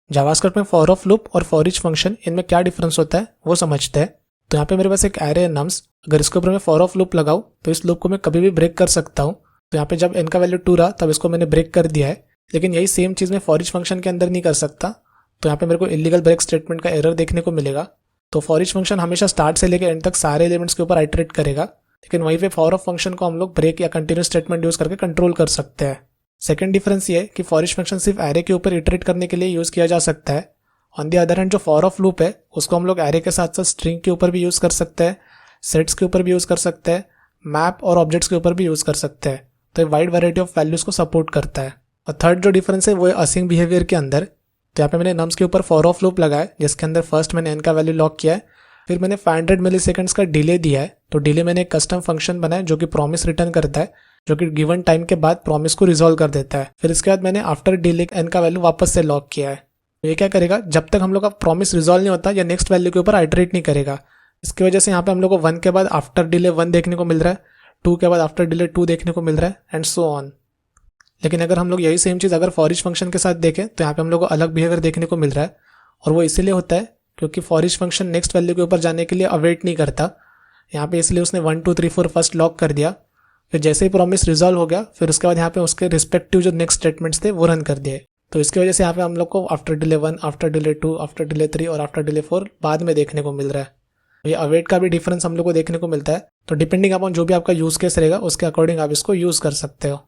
JavaScript में for of loop और for each function इनमें क्या डिफरेंस होता है वो समझते हैं। तो यहाँ पे मेरे पास एक एरे है नम्स, अगर इसके ऊपर मैं फॉर ऑफ लूप लगाऊं तो इस लूप को मैं कभी भी ब्रेक कर सकता हूँ। तो यहाँ पे जब n का वैल्यू 2 रहा तब इसको मैंने ब्रेक कर दिया है, लेकिन यही सेम चीज़ मैं फॉर ईच फंक्शन के अंदर नहीं कर सकता। तो यहाँ पे मेरे को इलीगल ब्रेक स्टेटमेंट का एरर देखने को मिलेगा। तो फॉर ईच फंक्शन हमेशा स्टार्ट से लेकर एंड तक सारे एलिमेंट्स के ऊपर आइटरेट करेगा, लेकिन वहीं पे फॉर ऑफ फंक्शन को हम लोग ब्रेक या कंटिन्यूस स्टेटमेंट यूज करके कंट्रोल कर सकते हैं। सेकंड डिफरेंस ये है कि फॉर ईच फंक्शन सिर्फ एरे के ऊपर इटरेट करने के लिए यूज किया जा सकता है। ऑन द अदर हैंड जो फॉर ऑफ लूप है उसको हम लोग एरे के साथ साथ स्ट्रिंग के ऊपर भी यूज कर सकते हैं, सेट्स के ऊपर भी यूज कर सकते हैं, मैप और ऑब्जेक्ट्स के ऊपर भी यूज कर सकते हैं। तो ये वाइड वैरायटी ऑफ वैल्यूज को सपोर्ट करता है। और थर्ड जो डिफरेंस है वो है असिंक बिहेवियर के अंदर। तो यहाँ पे मैंने नम्स के ऊपर फॉर ऑफ लूप लगाया जिसके अंदर फर्स्ट मैंने n का वैल्यू लॉक किया है, फिर मैंने 500 मिली सेकेंड्स का डिले दिया है। तो डिले मैंने एक कस्टम फंक्शन बनाया जो कि प्रॉमिस रिटर्न करता है, जो कि गिवन टाइम के बाद प्रॉमिस को रिजॉल्व कर देता है। फिर इसके बाद मैंने आफ्टर डिले n का वैल्यू वापस से लॉक किया है। तो ये क्या करेगा, जब तक हम लोग का प्रॉमिस रिजॉल्व नहीं होता या नेक्स्ट वैल्यू के ऊपर आइटरेट नहीं करेगा। इसकी वजह से यहाँ पे हम लोग को 1 के बाद आफ्टर डिले 1 देखने को मिल रहा है, 2 के बाद आफ्टर डिले 2 देखने को मिल रहा है एंड सो ऑन। लेकिन अगर हम लोग यही सेम चीज़ अगर फॉर ईच फंक्शन के साथ देखें तो यहाँ पे हम लोग को अलग बिहेवियर देखने को मिल रहा है। और वो इसीलिए होता है क्योंकि for each function next value के ऊपर जाने के लिए अवेट नहीं करता। यहाँ पे इसलिए उसने 1 2 3 4 फर्स्ट लॉक कर दिया, फिर जैसे ही प्रॉमिस रिजॉल्व हो गया फिर उसके बाद यहाँ पे उसके रिस्पेक्टिव जो नेक्स्ट स्टेटमेंट्स थे वो रन कर दिए। तो इसकी वजह से यहाँ पे हम लोग को after delay 1, after delay 2, after delay 3 और आफ्टर डिले 4 बाद में देखने को मिल रहा है। ये अवेट का भी डिफरेंस हम लोग को देखने को मिलता है। तो डिपेंडिंग अपॉन जो भी आपका यूज केस रहेगा उसके अकॉर्डिंग आप इसको यूज कर सकते हो।